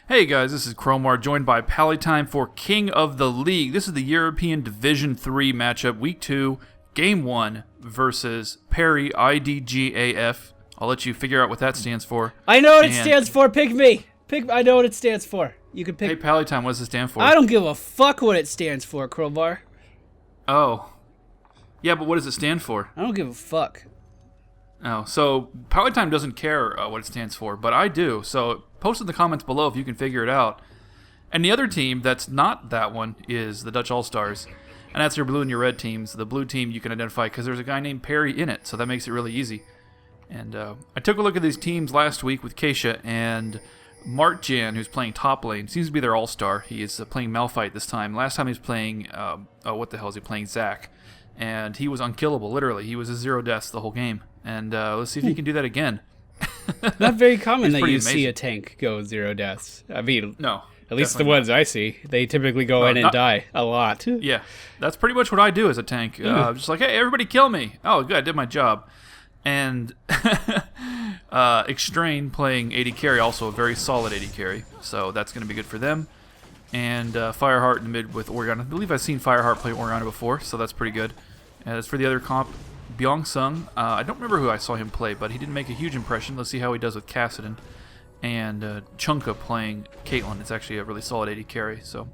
Hey guys, this is Cromar, joined by Pallytime for King of the League. This is the European Division 3 matchup, Week 2, Game 1 versus PerryIDGAF. I'll let you figure out what that stands for. I know what it stands for. Pick me. I know what it stands for. You can pick. Hey Pallytime, what does it stand for? I don't give a fuck what it stands for, Crowbar. Oh. Yeah, but what does it stand for? I don't give a fuck. Oh, so Pallytime doesn't care what it stands for, but I do. So post in the comments below if you can figure it out. And the other team that's not that one is the Dutch Allstars. And that's your blue and your red teams. The blue team you can identify because there's a guy named Perry in it, so that makes it really easy. And I took a look at these teams last week with Keisha, and Martjan, who's playing top lane, seems to be their all-star. He is playing Malphite this time. Last time he was playing, what the hell is he playing? Zac. And he was unkillable, literally. He was a 0 deaths the whole game. And let's see if he can do that again. Not very common that you amazing. See a tank go 0 deaths. I mean, no, at least the ones I see. They typically go in and die a lot. Yeah, that's pretty much what I do as a tank. Just like, hey, everybody kill me. Oh, good, I did my job. And Extrain playing AD carry, also a very solid AD carry. So that's going to be good for them. And Fireheart in the mid with Oriana. I believe I've seen Fireheart play Oriana before, so that's pretty good. As for the other comp, Byung-Sung, I don't remember who I saw him play, but he didn't make a huge impression. Let's see how he does with Kassadin. And Chunka playing Caitlyn. It's actually a really solid AD carry. So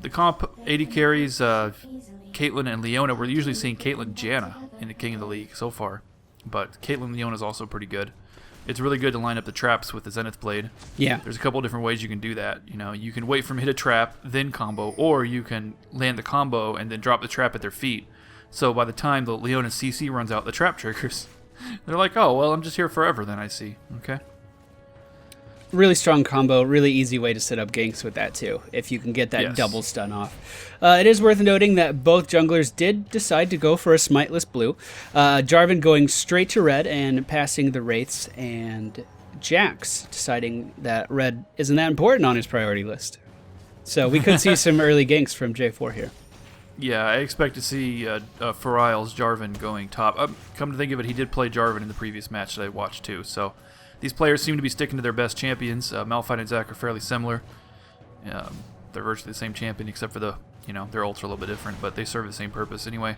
the comp AD carries, Caitlyn and Leona. We're usually seeing Caitlyn Janna in the King of the League so far. But Caitlyn Leona is also pretty good. It's really good to line up the traps with the Zenith Blade. Yeah. There's a couple different ways you can do that. You know, you can wait for them to hit a trap, then combo, or you can land the combo and then drop the trap at their feet. So by the time the Leona CC runs out, the trap triggers. They're like, oh, well, I'm just here forever then, I see. Okay. Really strong combo, really easy way to set up ganks with that too, if you can get that double stun off. It is worth noting that both junglers did decide to go for a smiteless blue. Jarvan going straight to red and passing the Wraiths, and Jax deciding that red isn't that important on his priority list. So we could see some early ganks from J4 here. Yeah, I expect to see Farial's Jarvan going top. Come to think of it, he did play Jarvan in the previous match that I watched too, so these players seem to be sticking to their best champions. Malphite and Zac are fairly similar. They're virtually the same champion, except for their ults are a little bit different, but they serve the same purpose anyway.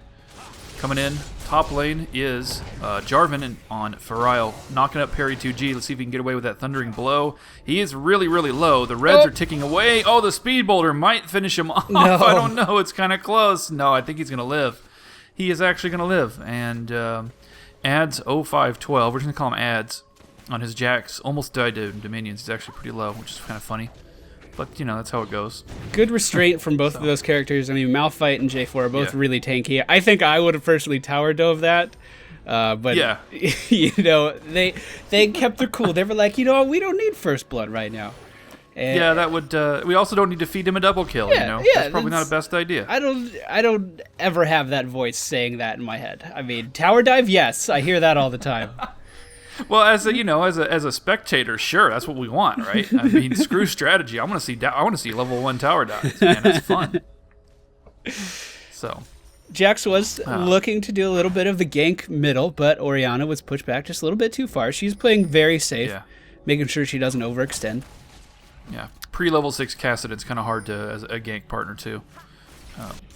Coming in, top lane is Jarvan on Farial, knocking up Perry 2G. Let's see if he can get away with that Thundering Blow. He is really, really low. The reds are ticking away. Oh, the Speed Boulder might finish him off. No. I don't know. It's kind of close. No, I think he's going to live. He is actually going to live. And Ads 0512, we're just going to call him Ads, on his Jax, almost died to Dominions. He's actually pretty low, which is kind of funny. But, that's how it goes. Good restraint from both of those characters. I mean, Malphite and J4 are both really tanky. I think I would have personally tower dove that. But, they kept their cool. They were like, we don't need First Blood right now. And yeah, that would. We also don't need to feed him a double kill, Yeah, that's probably not a best idea. I don't ever have that voice saying that in my head. I mean, tower dive, yes. I hear that all the time. Well, as a spectator, sure, that's what we want, right? I mean, screw strategy. I want to see level 1 tower dives. Man, that's fun. So, Jax was looking to do a little bit of the gank middle, but Oriana was pushed back just a little bit too far. She's playing very safe, making sure she doesn't overextend. Yeah, pre-level 6 Kassadin's kind of hard to as a gank partner too.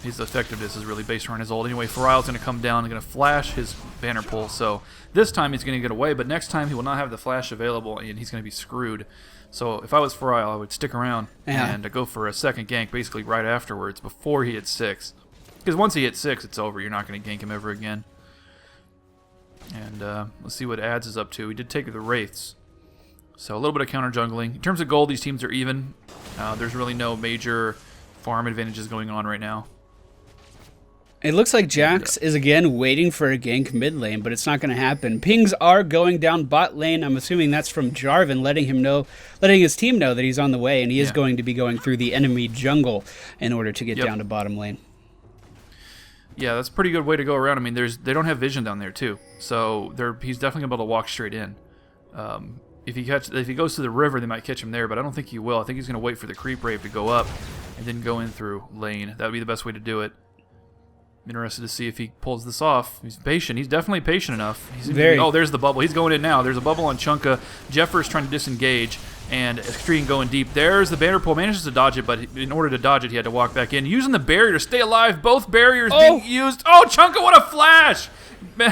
His effectiveness is really based around his ult. Anyway, Farial's going to come down and going to flash his banner pull. So this time he's going to get away, but next time he will not have the flash available, and he's going to be screwed. So if I was Farial, I would stick around and go for a second gank basically right afterwards before he hits 6. Because once he hits 6, it's over. You're not going to gank him ever again. And let's see what Ads is up to. He did take the Wraiths. So a little bit of counter jungling. In terms of gold, these teams are even. There's really no major farm advantages going on right now. It looks like Jax is again waiting for a gank mid lane, but it's not going to happen. Pings are going down bot lane. I'm assuming that's from Jarvan, letting his team know that he's on the way, and he is going to be going through the enemy jungle in order to get down to bottom lane. Yeah, that's a pretty good way to go around. I mean, they don't have vision down there too, so he's definitely going to be able to walk straight in. If he goes to the river, they might catch him there, but I don't think he will. I think he's going to wait for the creep wave to go up and then go in through lane. That would be the best way to do it. Interested to see if he pulls this off. He's patient. He's definitely patient enough. Very. There's the bubble. He's going in now. There's a bubble on Chunka. Jeffers trying to disengage, and Extreme going deep. There's the banner pull. Manages to dodge it, but in order to dodge it, he had to walk back in. Using the barrier to stay alive. Both barriers being used. Oh, Chunka, what a flash!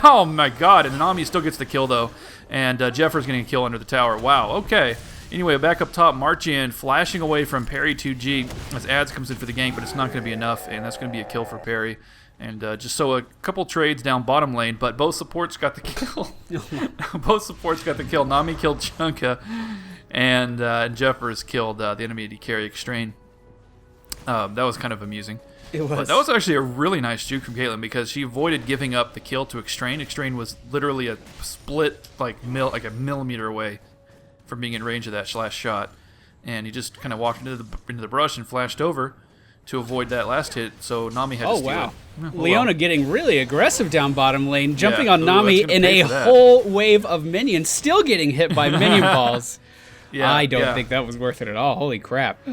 Oh, my God. And Nami still gets the kill, though. And Jeffers getting a kill under the tower. Wow, okay. Anyway, back up top, Marchian flashing away from Perry 2G as Ads comes in for the gank, but it's not going to be enough, and that's going to be a kill for Perry. And just so a couple trades down bottom lane, but both supports got the kill. Both supports got the kill. Nami killed Chunka, and Jeffers killed the enemy AD carry Extrain. That was kind of amusing. It was. But that was actually a really nice juke from Caitlyn because she avoided giving up the kill to Extrain. Extrain was literally a split, like a millimeter away from being in range of that last shot, and he just kind of walked into the brush and flashed over to avoid that last hit, so Nami had to steal it. Leona getting really aggressive down bottom lane, jumping on Nami in a whole wave of minions, still getting hit by minion balls. I don't think that was worth it at all. Holy crap.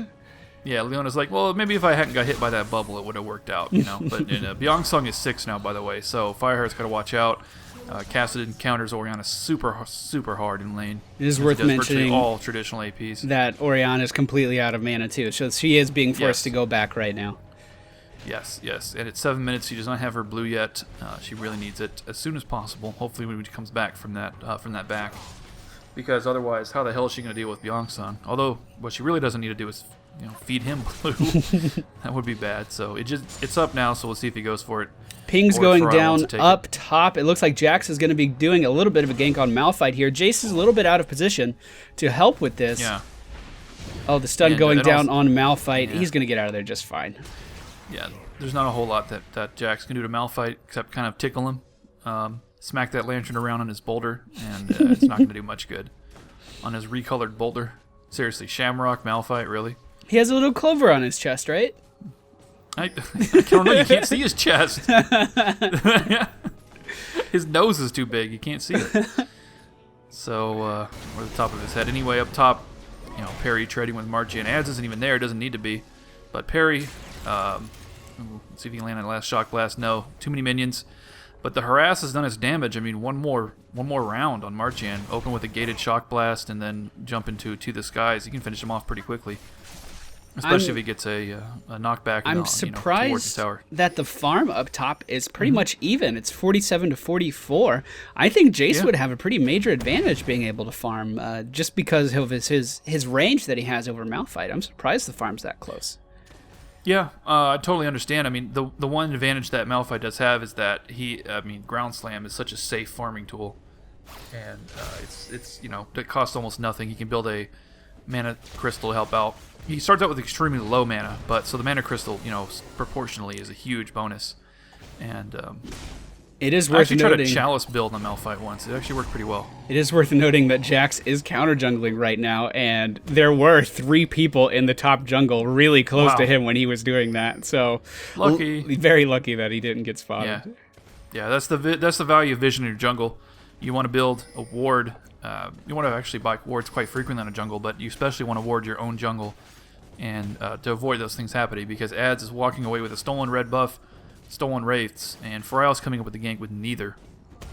Yeah, Leona's like, well, maybe if I hadn't got hit by that bubble, it would have worked out, you know. But Byeongsung is 6 now, by the way, so Fireheart's got to watch out. Cassidy counters Orianna super hard in lane. It is worth mentioning all traditional APs that Orianna is completely out of mana too, so she is being forced to go back right now. Yes, and at 7 minutes, she does not have her blue yet. She really needs it as soon as possible. Hopefully, when she comes back from that back, because otherwise, how the hell is she going to deal with Byeongsung? Although, what she really doesn't need to do is feed him blue. That would be bad. So it's up now. So we'll see if he goes for it. Ping's going down up top. It looks like Jax is going to be doing a little bit of a gank on Malphite here. Jace is a little bit out of position to help with this. Yeah. Oh, the stun going down on Malphite. Yeah. He's going to get out of there just fine. Yeah, there's not a whole lot that Jax can do to Malphite except kind of tickle him, smack that lantern around on his boulder, and it's not going to do much good. On his recolored boulder. Seriously, Shamrock, Malphite, really? He has a little clover on his chest, right? I don't know. You can't see his chest. His nose is too big. You can't see it. So, or the top of his head. Anyway, up top, Perry trading with Marchian. Ads isn't even there. Doesn't need to be. But Perry, let's see if he can land on the last shock blast. No, too many minions. But the harass has done its damage. I mean, one more round on Marchian. Open with a gated shock blast and then jump into To the Skies. You can finish him off pretty quickly. Especially if he gets a knockback. I'm surprised that the farm up top is pretty much even. It's 47 to 44. I think Jace would have a pretty major advantage being able to farm just because of his range that he has over Malphite. I'm surprised the farm's that close. Yeah, I totally understand. I mean, the one advantage that Malphite does have is that Ground Slam is such a safe farming tool, and it costs almost nothing. He can build a mana crystal to help out. He starts out with extremely low mana, but so the mana crystal, proportionally is a huge bonus. And it is I worth actually noting. tried a Chalice build on Malphite once. It actually worked pretty well. It is worth noting that Jax is counter jungling right now, and there were 3 people in the top jungle really close to him when he was doing that. So lucky, very lucky that he didn't get spotted. Yeah, that's the value of vision in your jungle. You want to build a ward. You want to actually buy wards quite frequently on a jungle, but you especially want to ward your own jungle and to avoid those things happening, because Ads is walking away with a stolen red buff, stolen wraiths, and Forial's coming up with the gank with neither.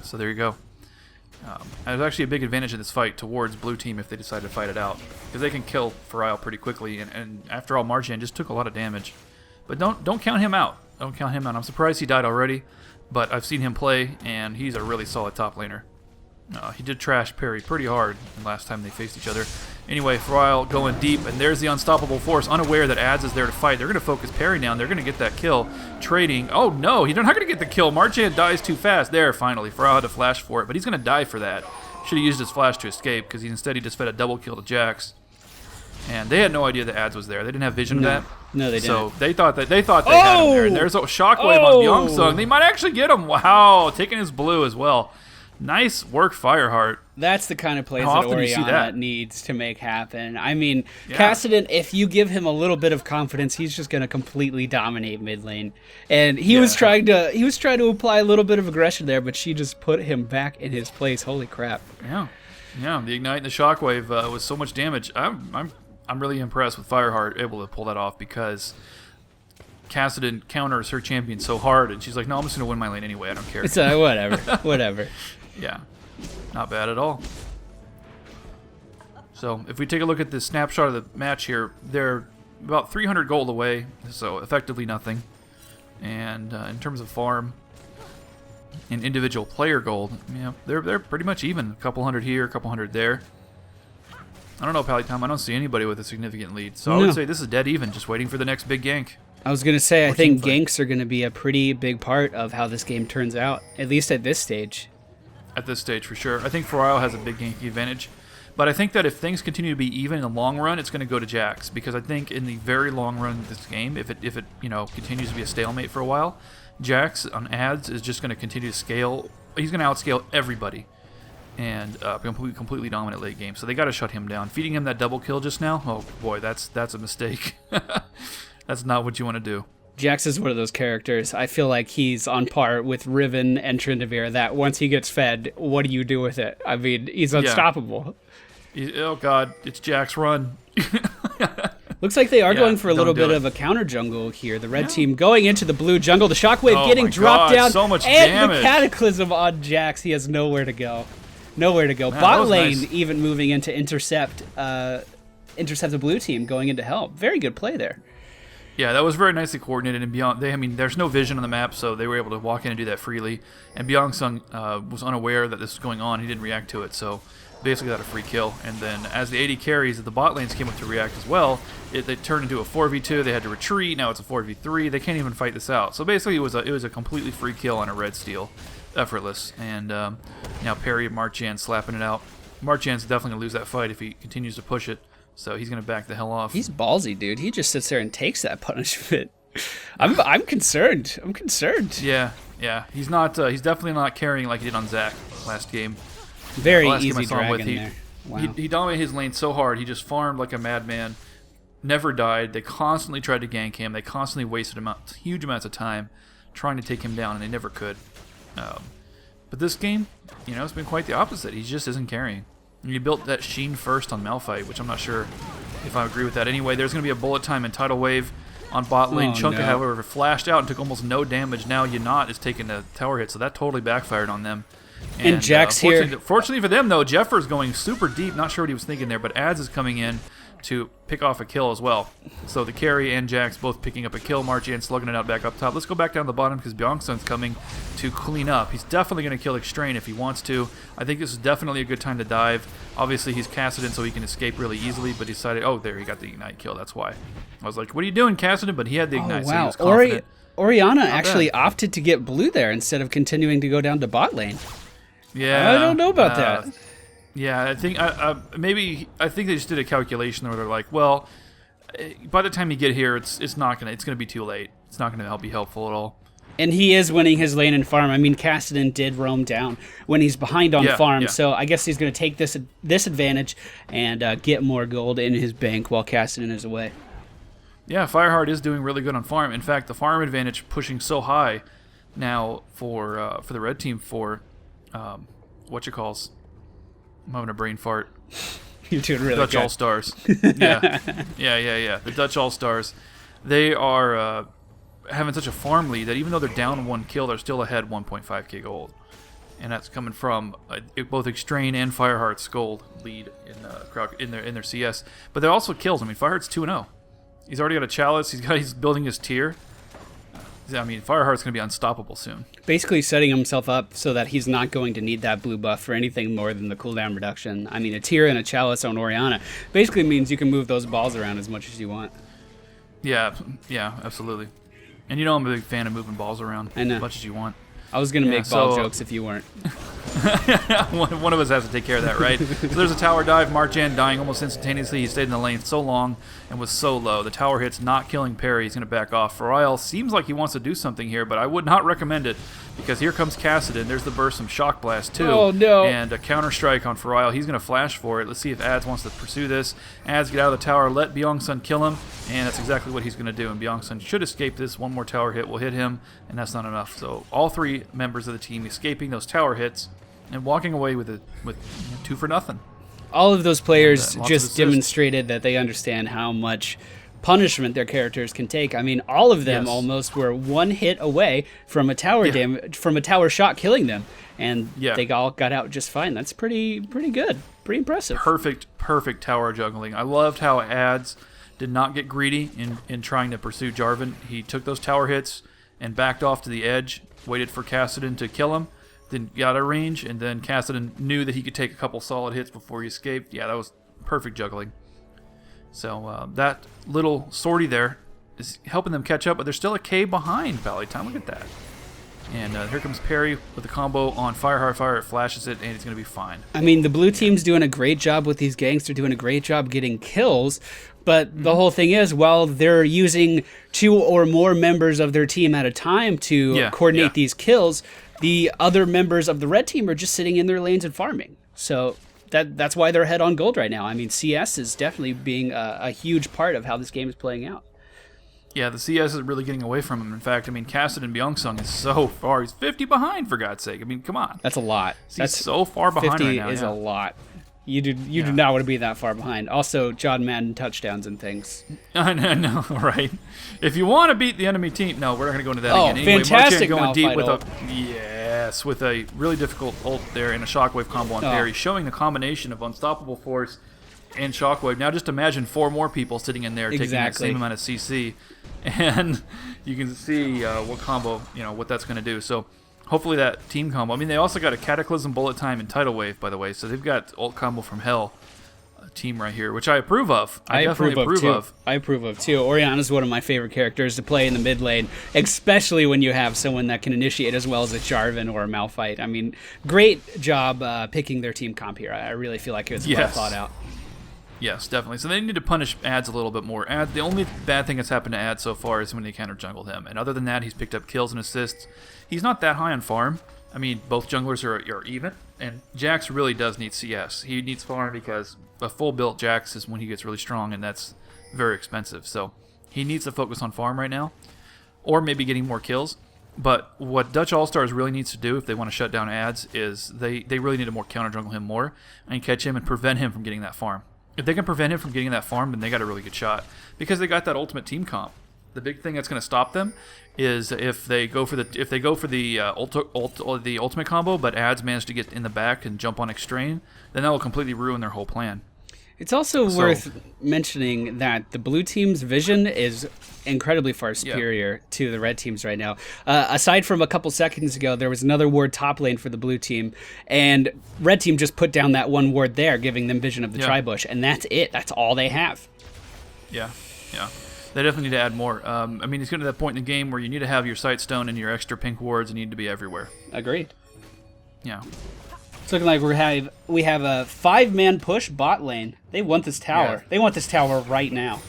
So there you go. There's actually a big advantage in this fight towards blue team if they decide to fight it out, because they can kill Forial pretty quickly, and after all, Marchian just took a lot of damage. But don't count him out. Don't count him out. I'm surprised he died already, but I've seen him play, and he's a really solid top laner. He did trash Perry pretty hard the last time they faced each other. Anyway, Forial going deep, and there's the unstoppable force, unaware that Ads is there to fight. They're going to focus Perry down. They're going to get that kill. Trading. Oh, no, he's not going to get the kill. Marchian dies too fast. There, finally. Forial had to flash for it, but he's going to die for that. Should have used his flash to escape, because instead he just fed a double kill to Jax. And they had no idea that Ads was there. They didn't have vision of that. No, they didn't. So they thought they had him there. And there's a shockwave on Byeongsung. They might actually get him. Wow, taking his blue as well. Nice work, Fireheart. That's the kind of plays that Orianna needs to make happen. I mean, Cassidy, if you give him a little bit of confidence, he's just going to completely dominate mid lane. And he was trying to apply a little bit of aggression there, but she just put him back in his place. Holy crap! Yeah. The ignite and the shockwave was so much damage. I'm really impressed with Fireheart able to pull that off, because Kassadin counters her champion so hard, and she's like, no, I'm just going to win my lane anyway. I don't care. It's whatever. Whatever. Yeah. Not bad at all. So if we take a look at the snapshot of the match here, they're about 300 gold away, so effectively nothing. And in terms of farm and individual player gold, they're pretty much even. A couple hundred here, a couple hundred there. I don't know, Pallytime. I don't see anybody with a significant lead, so I would say this is dead even, just waiting for the next big gank. I was gonna say I think ganks are gonna be a pretty big part of how this game turns out, at least at this stage. At this stage, for sure. I think Farile has a big ganking advantage. But I think that if things continue to be even in the long run, it's going to go to Jax, because I think in the very long run of this game, if it continues to be a stalemate for a while, Jax on ads is just going to continue to scale. He's going to outscale everybody and completely dominate late game. So they got to shut him down. Feeding him that double kill just now, oh boy, that's a mistake. That's not what you want to do. Jax is one of those characters. I feel like he's on par with Riven and Tryndamere, that once he gets fed, what do you do with it? I mean, he's unstoppable. Oh god, it's Jax, run. Looks like they are going for a little bit of a counter jungle here. The red team going into the blue jungle. The shockwave getting dropped down. So much and damage. The cataclysm on Jax. He has nowhere to go. Nowhere to go. Man, Bot lane nice. even moving into intercept the blue team, going into help. Very good play there. Yeah, that was very nicely coordinated. And beyond, there's no vision on the map, so they were able to walk in and do that freely. And Byeong-seung was unaware that this was going on. He didn't react to it, so basically got a free kill. And then as the AD carries, the bot lanes came up to react as well. They turned into a 4v2. They had to retreat. Now it's a 4v3. They can't even fight this out. So basically, it was a completely free kill on a red steal, effortless. And now Perry and Marchand slapping it out. Marchand's definitely gonna lose that fight if he continues to push it. So he's gonna back the hell off. He's ballsy, dude. He just sits there and takes that punishment. I'm concerned. I'm concerned. Yeah. He's not. He's definitely not carrying like he did on Zac last game. Very easy dragon there. Wow. He dominated his lane so hard. He just farmed like a madman. Never died. They constantly tried to gank him. They constantly wasted huge amounts of time trying to take him down, and they never could. But this game, it's been quite the opposite. He just isn't carrying. And he built that Sheen first on Malphite, which I'm not sure if I agree with that. Anyway, there's going to be a bullet time and tidal wave on bot lane. Chunka, however, flashed out and took almost no damage. Now Yanot is taking a tower hit, so that totally backfired on them. And Jax here. Fortunately for them, though, Jeffer's going super deep. Not sure what he was thinking there, but Ads is coming in to pick off a kill as well. So the carry and Jax both picking up a kill. Marchand slugging it out back up top. Let's go back down the bottom because Byeong-seung's coming to clean up. He's definitely going to kill Extrain if he wants to. I think this is definitely a good time to dive. Obviously, he's Kassadin, so he can escape really easily, but he decided, oh, there, he got the Ignite kill. That's why. I was like, what are you doing, Kassadin? But he had the Ignite, so he was confident. Orianna actually opted to get blue there instead of continuing to go down to bot lane. Yeah. I don't know about that. Yeah, I think I think they just did a calculation where they're like, well, by the time you get here, it's gonna be too late. It's not gonna be helpful at all. And he is winning his lane and farm. I mean, Kassadin did roam down when he's behind on farm, so I guess he's gonna take this advantage and get more gold in his bank while Kassadin is away. Yeah, Fireheart is doing really good on farm. In fact, the farm advantage pushing so high now for the red team for whatchalls. I'm having a brain fart. You're doing really Dutch good. Allstars. Yeah. The Dutch Allstars. They are having such a farm lead that even though they're down 1 kill, they're still ahead 1.5k gold. And that's coming from both Extrain and Fireheart's gold lead in their CS. But they're also kills. I mean, Fireheart's 2-0. He's already got a chalice. He's building his tier. I mean, Fireheart's going to be unstoppable soon. Basically setting himself up so that he's not going to need that blue buff for anything more than the cooldown reduction. I mean, a tier and a chalice on Orianna basically means you can move those balls around as much as you want. Yeah, absolutely. And I'm a big fan of moving balls around as much as you want. I was going to make ball jokes if you weren't. One of us has to take care of that, right? So there's a tower dive. Marchand dying almost instantaneously. He stayed in the lane so long and was so low. The tower hit's not killing Perry. He's going to back off. Farile seems like he wants to do something here, but I would not recommend it because here comes Kassadin. There's the burst from Shock Blast, too. Oh, no. And a counter strike on Farile. He's going to flash for it. Let's see if Ads wants to pursue this. Ads, get out of the tower. Let Byeong-seung kill him. And that's exactly what he's going to do. And Byeong-seung should escape this. One more tower hit will hit him, and that's not enough. So all 3 members of the team escaping those tower hits and walking away with 2 for nothing. All of those players just demonstrated that they understand how much punishment their characters can take. I mean, all of them Yes. almost were one hit away from a tower from a tower shot killing them, and they all got out just fine. That's pretty good, pretty impressive. Perfect tower juggling. I loved how Ads did not get greedy in trying to pursue Jarvan. He took those tower hits and backed off to the edge, waited for Kassadin to kill him, then got a range, and then Kassadin knew that he could take a couple solid hits before he escaped. Yeah, that was perfect juggling. So that little sortie there is helping them catch up, but they're still a K behind Pallytime. Look at that. And here comes Perry with the combo on Fire, flashes it, and it's going to be fine. I mean, the blue team's doing a great job with these ganks. They're doing a great job getting kills. But the whole thing is, while they're using 2 or more members of their team at a time to coordinate these kills, the other members of the red team are just sitting in their lanes and farming. So that's why they're ahead on gold right now. I mean, CS is definitely being a huge part of how this game is playing out. Yeah, the CS is really getting away from him. In fact, I mean, Kassadin Byeongsung is so far. He's 50 behind, for God's sake. I mean, come on. That's a lot. He's so far behind 50 right now. is a lot. You do not want to be that far behind. Also, John Madden touchdowns and things. I know, right? If you want to beat the enemy team, no, we're not going to go into that again. Anyway, fantastic going deep with ult. with a really difficult ult there and a shockwave combo on Perry, showing the combination of unstoppable force and shockwave. Now, just imagine 4 more people sitting in there taking that same amount of CC, and you can see what combo, what that's going to do. So. Hopefully that team combo. I mean, they also got a Cataclysm, Bullet Time, and Tidal Wave, by the way. So they've got ult combo from hell team right here, which I approve of. I definitely approve of. I approve of, too. Orianna's one of my favorite characters to play in the mid lane, especially when you have someone that can initiate as well as a Jarvan or a Malphite. I mean, great job picking their team comp here. I really feel like it was well thought out. Yes, definitely. So they need to punish Ads a little bit more. The only bad thing that's happened to Ads so far is when they counter jungled him. And other than that, he's picked up kills and assists. He's not that high on farm. I mean, both junglers are even. And Jax really does need CS. He needs farm because a full built Jax is when he gets really strong, and that's very expensive. So he needs to focus on farm right now, or maybe getting more kills. But what Dutch Allstars really needs to do if they want to shut down Ads is they really need to more counter jungle him more and catch him and prevent him from getting that farm. If they can prevent him from getting that farm, then they got a really good shot because they got that ultimate team comp. The big thing that's going to stop them is if they go for the ultimate combo, but Ads manage to get in the back and jump on Extrain, then that will completely ruin their whole plan. It's also worth mentioning that the blue team's vision is incredibly far superior to the red team's right now. Aside from a couple seconds ago, there was another ward top lane for the blue team, and red team just put down that one ward there, giving them vision of the tri-bush, and that's it. That's all they have. Yeah. They definitely need to add more. I mean, it's getting to that point in the game where you need to have your sight stone and your extra pink wards need to be everywhere. Agreed. Yeah. It's looking like we have a 5-man push bot lane. They want this tower. They want this tower right now.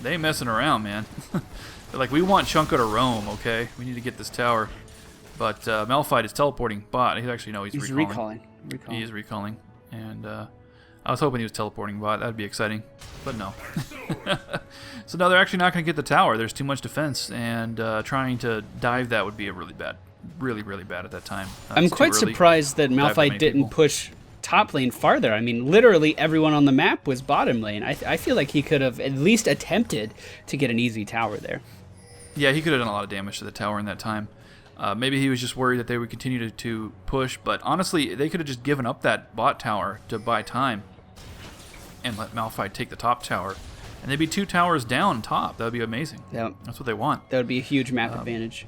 They ain't messing around, man. They're like, we want Chunko to roam, okay? We need to get this tower. But Malphite is teleporting bot. He's actually, he's recalling. He is recalling. And I was hoping he was teleporting bot. That'd be exciting. But no. So no, they're actually not going to get the tower. There's too much defense. And trying to dive that would be a really bad at that time. I'm quite surprised that Malphite didn't push top lane farther. I mean, literally everyone on the map was bottom lane. I feel like he could have at least attempted to get an easy tower there. Yeah, he could have done a lot of damage to the tower in that time. Maybe he was just worried that they would continue to push, but honestly, they could have just given up that bot tower to buy time and let Malphite take the top tower. And they'd be 2 towers down top. That would be amazing. Yeah. That's what they want. That would be a huge map advantage.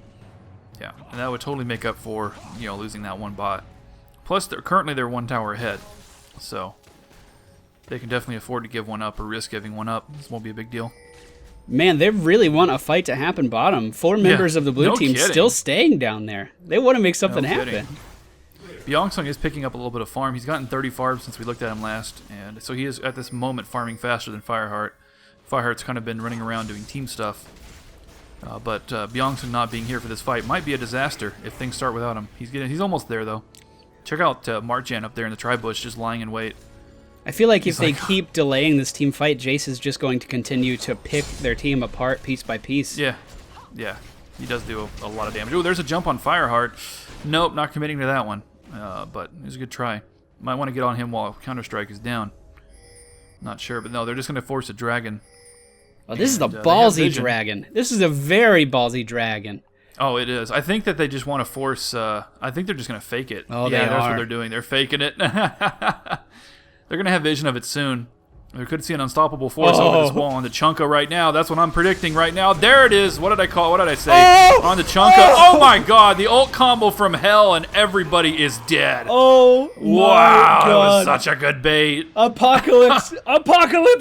Yeah, and that would totally make up for losing that one bot. Plus, currently they're 1 tower ahead, so they can definitely afford to give one up or risk giving one up. This won't be a big deal. Man, they really want a fight to happen bottom. 4 members of the blue team still staying down there. They want to make something happen. Byeongsung is picking up a little bit of farm. He's gotten 30 farms since we looked at him last, and so he is at this moment farming faster than Fireheart. Fireheart's kind of been running around doing team stuff. But Byeongsung not being here for this fight might be a disaster if things start without him. He's almost there, though. Check out Martjan up there in the tri-bush just lying in wait. I feel like if they keep delaying this team fight, Jace is just going to continue to pick their team apart piece by piece. Yeah. He does do a lot of damage. Oh, there's a jump on Fireheart. Nope, not committing to that one. But it was a good try. Might want to get on him while Counter-Strike is down. Not sure, but no, they're just going to force a dragon Oh, this is a they have ballsy vision. dragon. This is a very ballsy dragon. Oh, it is. I think that they just want to force... I think they're just going to fake it. Oh, yeah, they that's are. what they're doing. They're faking it. They're going to have vision of it soon. We could see an unstoppable force over this wall on the Chunka right now. That's what I'm predicting right now. There it is. What did I call? What did I say? On the Chunka. Oh my God! The ult combo from hell, and everybody is dead. Oh wow! my God. That was such a good bait. Apocalypse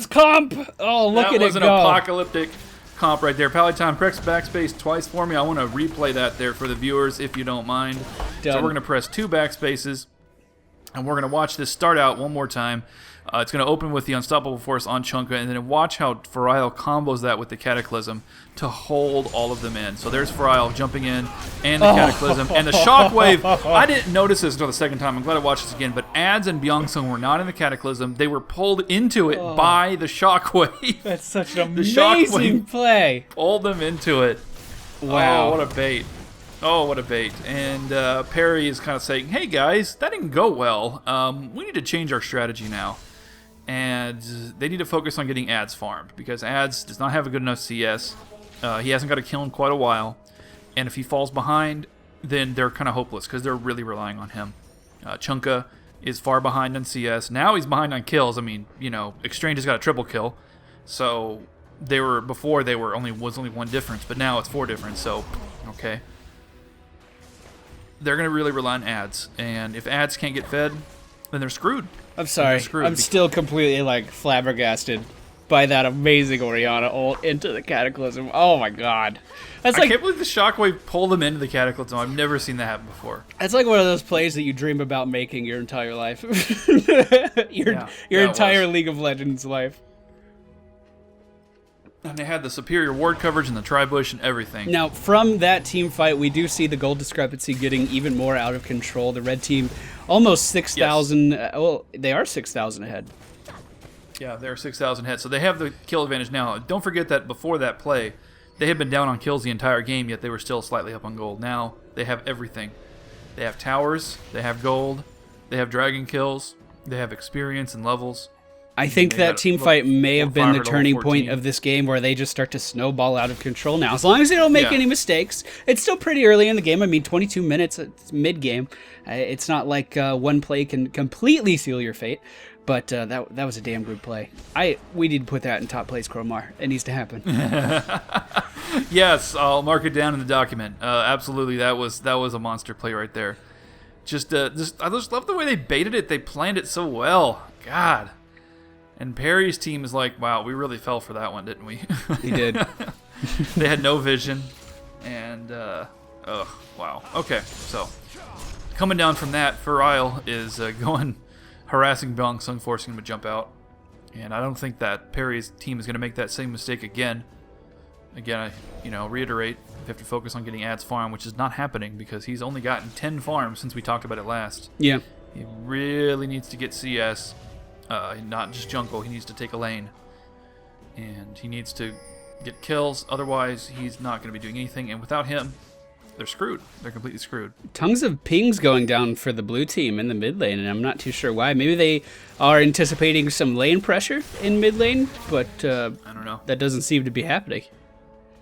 comp. Oh, look at it go. That was an apocalyptic comp right there. Pallytime, press backspace twice for me. I want to replay that there for the viewers, if you don't mind. Done. So we're gonna press 2 backspaces, and we're gonna watch this start out one more time. It's going to open with the Unstoppable Force on Chunka, and then watch how Farile combos that with the Cataclysm to hold all of them in. So there's Farile jumping in, and the Cataclysm, and the Shockwave. I didn't notice this until the second time. I'm glad I watched this again, but Ads and Byeongsung were not in the Cataclysm. They were pulled into it by the Shockwave. That's such an amazing play. Pulled them into it. Wow. Oh, what a bait. Oh, what a bait. And Perry is kind of saying, hey guys, that didn't go well. We need to change our strategy now. And they need to focus on getting Ads farmed, because Ads does not have a good enough CS. He hasn't got a kill in quite a while, and if he falls behind, then they're kind of hopeless, because they're really relying on him. Chunka is far behind on CS. Now he's behind on kills. I mean, you know, Exchange has got a triple kill, so before they were only 1 difference, but now it's 4 difference. So okay, they're gonna really rely on Ads, and if Ads can't get fed, then they're screwed. I'm sorry. I'm still completely like flabbergasted by that amazing Orianna ult into the Cataclysm. Oh my God. I can't believe the Shockwave pulled them into the Cataclysm. I've never seen that happen before. That's like one of those plays that you dream about making your entire life. your entire League of Legends life. And they had the superior ward coverage and the tri-bush and everything. Now, from that team fight, we do see the gold discrepancy getting even more out of control. The red team almost 6,000. Yes. Well, they are 6,000 ahead. Yeah, they're 6,000 ahead. So they have the kill advantage now. Don't forget that before that play, they had been down on kills the entire game, yet they were still slightly up on gold. Now they have everything. They have towers, they have gold, they have dragon kills, they have experience and levels. I think that team fight may have been the turning point of this game, where they just start to snowball out of control now. As long as they don't make any mistakes. It's still pretty early in the game. I mean, 22 minutes, it's mid-game. It's not like one play can completely seal your fate, but that was a damn good play. We need to put that in top place, Cromar. It needs to happen. Yes, I'll mark it down in the document. Absolutely, that was a monster play right there. I just love the way they baited it. They planned it so well. God. And Perry's team is like, wow, we really fell for that one, didn't we? We did. They had no vision. And, oh, wow. Okay, so coming down from that, Farile is harassing Byeongsung, forcing him to jump out. And I don't think that Perry's team is going to make that same mistake again. Again, I reiterate, they have to focus on getting Ads farm, which is not happening because he's only gotten 10 farms since we talked about it last. Yeah. He really needs to get CS. Not just jungle, he needs to take a lane. And he needs to get kills, otherwise he's not going to be doing anything. And without him, they're screwed. They're completely screwed. Tons of pings going down for the blue team in the mid lane, and I'm not too sure why. Maybe they are anticipating some lane pressure in mid lane, but I don't know. That doesn't seem to be happening.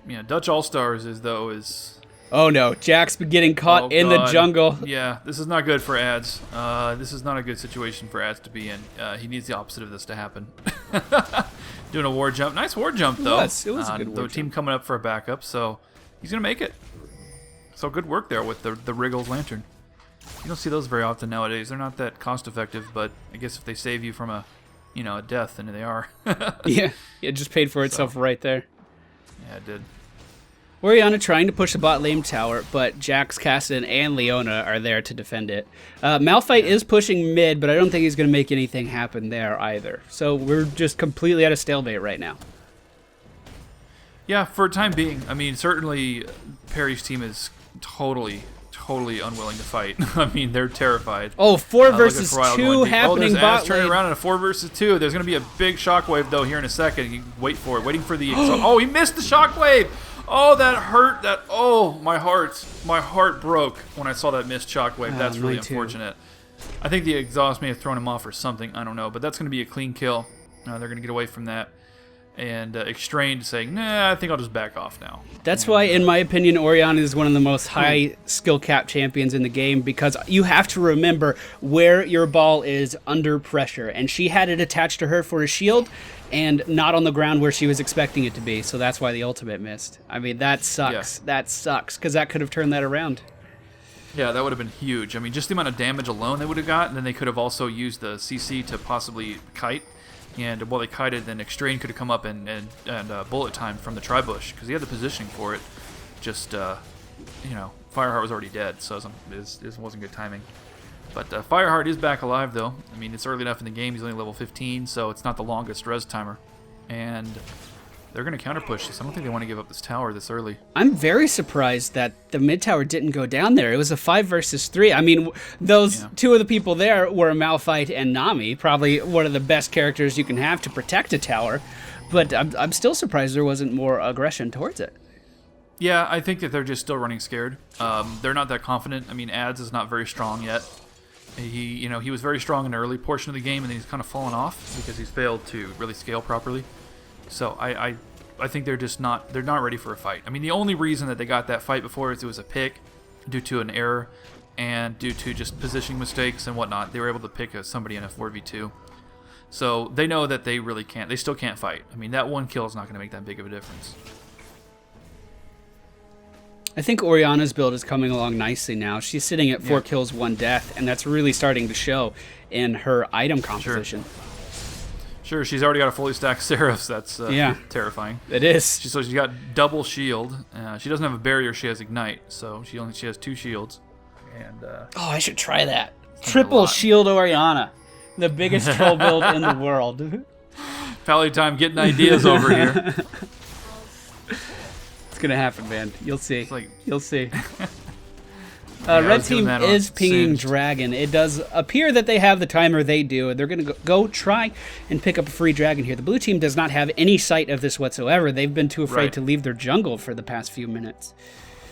Yeah, Dutch Allstars is... Oh no, Jack's getting caught in the jungle. Yeah, this is not good for Ads. This is not a good situation for Ads to be in. He needs the opposite of this to happen. Doing a ward jump. Nice ward jump, though. It was a good ward jump. The team coming up for a backup, so he's going to make it. So good work there with the Wriggles Lantern. You don't see those very often nowadays. They're not that cost-effective, but I guess if they save you from a death, then they are. Yeah, it just paid for itself right there. Yeah, it did. Orianna trying to push the bot lane tower, but Jax, Kassadin, and Leona are there to defend it. Malphite is pushing mid, but I don't think he's going to make anything happen there either. So we're just completely at a stalemate right now. Yeah, for a time being. I mean, certainly Perry's team is totally unwilling to fight. I mean, they're terrified. Oh, 4 versus 2 happening bot lane. Turning around in a 4 versus 2. There's going to be a big shockwave, though, here in a second. You wait for it. Waiting for the... Oh, he missed the shockwave! Oh, that hurt. My heart broke when I saw that missed shockwave. That's really unfortunate. I think the exhaust may have thrown him off or something. I don't know, but that's going to be a clean kill. They're going to get away from that. and Extrain saying, nah, I think I'll just back off now. That's why, in my opinion, Orianna is one of the most high skill cap champions in the game, because you have to remember where your ball is under pressure, and she had it attached to her for a shield and not on the ground where she was expecting it to be, so that's why the ultimate missed. I mean, that sucks. Yeah. That sucks, because that could have turned that around. Yeah, that would have been huge. I mean, just the amount of damage alone they would have got, and then they could have also used the CC to possibly kite. And while they kited, then Extrain could have come up and bullet time from the tri-bush, because he had the positioning for it. Just, Fireheart was already dead, so it wasn't good timing. But Fireheart is back alive, though. I mean, it's early enough in the game. He's only level 15, so it's not the longest res timer. And they're going to counter-push this. I don't think they want to give up this tower this early. I'm very surprised that the mid tower didn't go down there. It was a 5 versus 3. I mean, those two of the people there were Malphite and Nami, probably one of the best characters you can have to protect a tower. But I'm still surprised there wasn't more aggression towards it. Yeah, I think that they're just still running scared. They're not that confident. I mean, Ads is not very strong yet. He was very strong in the early portion of the game, and then he's kind of fallen off because he's failed to really scale properly. So I think they're not ready for a fight. I mean, the only reason that they got that fight before is it was a pick due to an error and due to just positioning mistakes and whatnot. They were able to pick somebody in a 4v2. So they know that they really can't. They still can't fight. I mean, that one kill is not going to make that big of a difference. I think Orianna's build is coming along nicely now. She's sitting at 4 kills, 1 death, and that's really starting to show in her item composition. Sure, she's already got a fully stacked Seraphs. That's terrifying. It is. So she's got double shield. She doesn't have a barrier. She has Ignite. So she has 2 shields. And I should try that. Triple shield Orianna, the biggest troll build in the world. Pallytime getting ideas over here. It's gonna happen, man. You'll see. You'll see. Red team is pinging Dragon. It does appear that they have the timer. They do. They're going to go try and pick up a free Dragon here. The blue team does not have any sight of this whatsoever. They've been too afraid to leave their jungle for the past few minutes.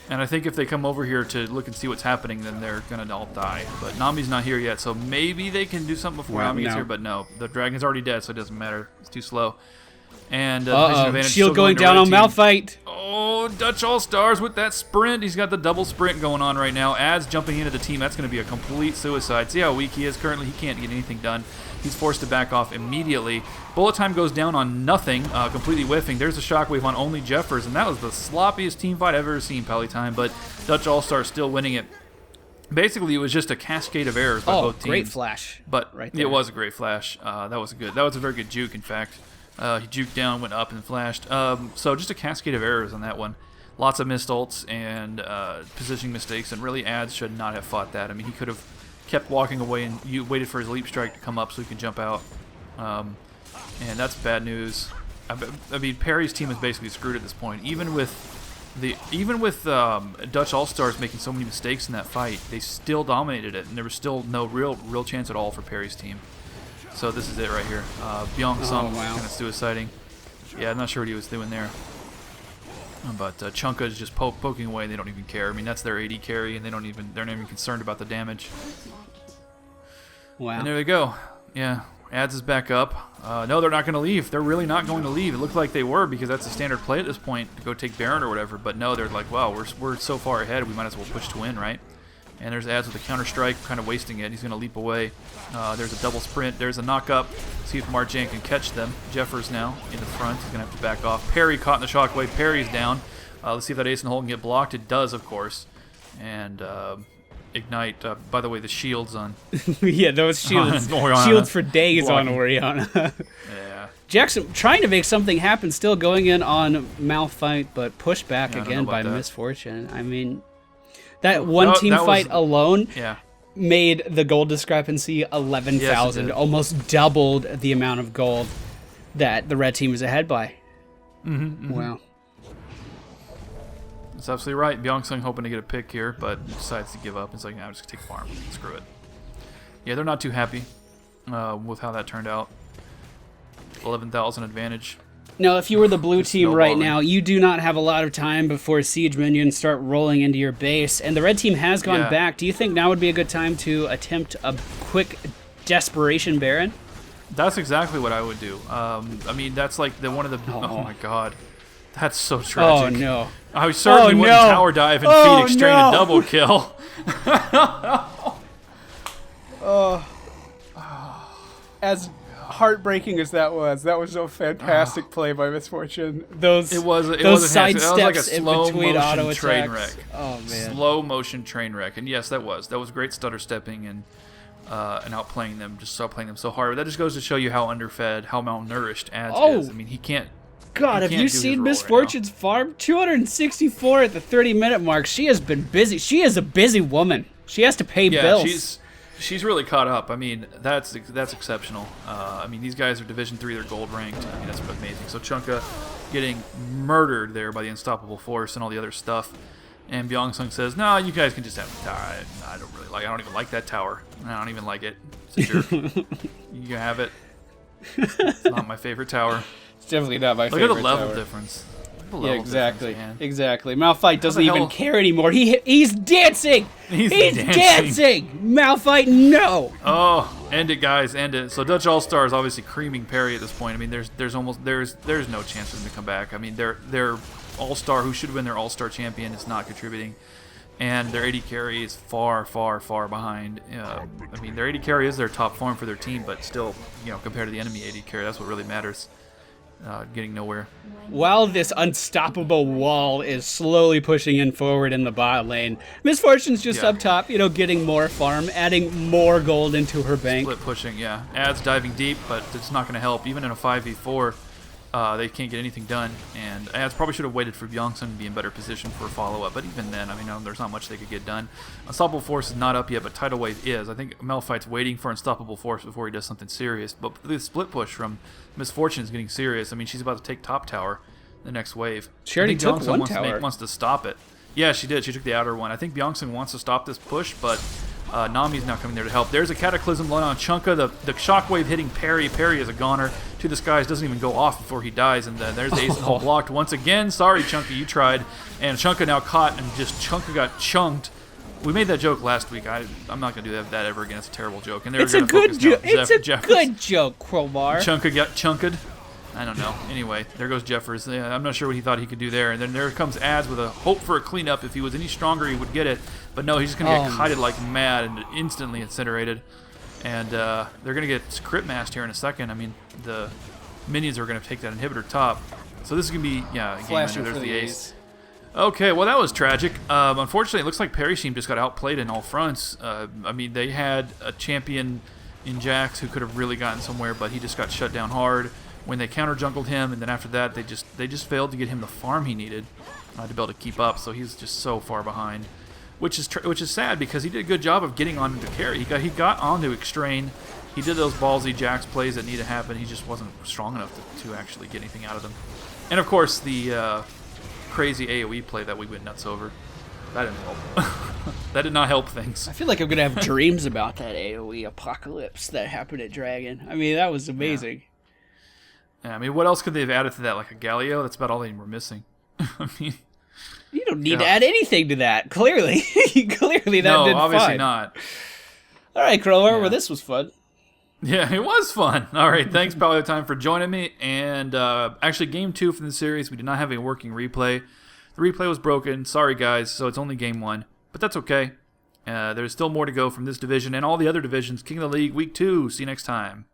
And I think if they come over here to look and see what's happening, then they're going to all die. But Nami's not here yet, so maybe they can do something before Nami gets here. But no, the Dragon's already dead, so it doesn't matter. It's too slow. And shield going down on Malphite. Oh, Dutch Allstars with that sprint. He's got the double sprint going on right now. Ads jumping into the team. That's going to be a complete suicide. See how weak he is currently? He can't get anything done. He's forced to back off immediately. Bullet time goes down on nothing, completely whiffing. There's a shockwave on only Jeffers, and that was the sloppiest team fight I've ever seen, Pallytime. But Dutch Allstars still winning it. Basically, it was just a cascade of errors by both teams. Great flash. But right there. It was a great flash. That was a very good juke, in fact. He juked down, went up, and flashed. So just a cascade of errors on that one. Lots of missed ults and positioning mistakes, and really Ads should not have fought that. I mean, he could have kept walking away and you waited for his leap strike to come up so he could jump out. And that's bad news. I mean, Perry's team is basically screwed at this point. Even with Dutch Allstars making so many mistakes in that fight, they still dominated it, and there was still no real chance at all for Perry's team. So this is it right here. Byung-sung kind of suiciding. Yeah, I'm not sure what he was doing there. But Chunka is just poking away. They don't even care. I mean, that's their AD carry, and they're not even concerned about the damage. Wow. And there we go. Yeah, Ads is back up. No, they're not going to leave. They're really not going to leave. It looked like they were because that's a standard play at this point to go take Baron or whatever. But no, they're like, wow, we're so far ahead. We might as well push to win, right? And there's Ads with a counter strike, kind of wasting it. He's going to leap away. There's a double sprint. There's a knock up. See if Marjan can catch them. Jeffers now in the front. He's going to have to back off. Perry caught in the shockwave. Perry's down. Let's see if that ace and hole can get blocked. It does, of course. And Ignite. By the way, the shields on. Yeah, those shields. Shields for days blocking. On Orianna. Yeah. Jackson trying to make something happen. Still going in on Malphite, but pushed back again by misfortune. I mean, that one team fight alone made the gold discrepancy 11,000, almost doubled the amount of gold that the red team was ahead by. Wow. That's absolutely right. Byung-sung hoping to get a pick here, but decides to give up. He's like, nah, I'm just going to take farm. Screw it. Yeah, they're not too happy with how that turned out. 11,000 advantage. Now, if you were the blue team right now, you do not have a lot of time before siege minions start rolling into your base, and the red team has gone back. Do you think now would be a good time to attempt a quick desperation Baron? That's exactly what I would do. I mean, that's like one of the. Oh my god, that's so tragic. Oh no! I certainly wouldn't tower dive and feed Extrain a double kill. As heartbreaking as that was a fantastic play by Misfortune. Those side steps like a in slow between auto motion train attacks. wreck. Oh man! Slow motion train wreck, and yes, that was great stutter stepping and outplaying them, just outplaying them so hard. But that just goes to show you how underfed, how malnourished Ads is. I mean, he can't. God, have you seen Misfortune's farm? 264 at the 30-minute mark. She has been busy. She is a busy woman. She has to pay bills. She's really caught up. I mean, that's exceptional. I mean, these guys are Division 3. They're gold ranked. I mean, that's amazing. So Chunka getting murdered there by the Unstoppable Force and all the other stuff. And Byeong-sung says, "No, you guys can just have the tower. I don't really like. I don't even like that tower. I don't even like it. It's a jerk. You can have it. It's not my favorite tower. It's definitely not my favorite tower. Look at the level difference. Yeah, exactly. Exactly. Malphite doesn't even care anymore. He's dancing. He's dancing. Malphite, no. Oh, end it, guys. End it. So Dutch Allstars obviously creaming Perry at this point. I mean, there's no chance for them to come back. I mean, their All-Star, who should have been their All-Star champion, is not contributing, and their AD carry is far, far, far behind. I mean, their AD carry is their top form for their team, but still, compared to the enemy AD carry, that's what really matters. Getting nowhere. While this unstoppable wall is slowly pushing in forward in the bot lane, Misfortune's just up top, getting more farm, adding more gold into her bank. Split pushing, yeah. Ads diving deep, but it's not going to help. Even in a 5v4, they can't get anything done. And Ads probably should have waited for Byeong-sung to be in better position for a follow-up. But even then, I mean, there's not much they could get done. Unstoppable Force is not up yet, but Tidal Wave is. I think Malphite's waiting for Unstoppable Force before he does something serious. But the split push from Misfortune is getting serious. I mean, she's about to take top tower the next wave. She already took one tower. Wants to stop it. Yeah, she did. She took the outer one. I think Byeong-sung wants to stop this push, but Nami's now coming there to help. There's a Cataclysm low on Chunka. The shockwave hitting Perry. Perry is a goner to the skies. Doesn't even go off before he dies. And then there's the ace hole blocked once again. Sorry, Chunka, you tried. And Chunka now caught, and just Chunka got chunked. We made that joke last week. I'm not going to do that ever again. It's a terrible joke. And it's a good joke. It's a good joke, Cromar. Chunka got chunked. I don't know. Anyway, there goes Jeffers. I'm not sure what he thought he could do there. And then there comes Ads with a hope for a cleanup. If he was any stronger, he would get it. But no, he's just going to get kited like mad and instantly incinerated. And they're going to get crit masked here in a second. I mean, the minions are going to take that inhibitor top. So this is going to be, a game ender. There's the ace. Okay, well, that was tragic. Unfortunately, it looks like Perry's team just got outplayed in all fronts. I mean, they had a champion in Jax who could have really gotten somewhere, but he just got shut down hard when they counter-jungled him, and then after that, they just failed to get him the farm he needed to be able to keep up, so he's just so far behind, which is sad because he did a good job of getting onto the carry. He got onto Extrain. He did those ballsy Jax plays that need to happen. He just wasn't strong enough to actually get anything out of them. And, of course, the crazy AoE play that we went nuts over. That didn't help. That did not help things. I feel like I'm going to have dreams about that AoE apocalypse that happened at Dragon. I mean, that was amazing. Yeah, I mean, what else could they have added to that? Like a Galio? That's about all they were missing. I mean, you don't need to add anything to that. Clearly, clearly that did obviously fine. Not. All right, Crowler. Well, this was fun. Yeah, it was fun. All right, thanks, PerryIDGAF, for joining me. And actually, game 2 from the series, we did not have a working replay. The replay was broken. Sorry, guys. So it's only game 1, but that's okay. There's still more to go from this division and all the other divisions. King of the League, week 2. See you next time.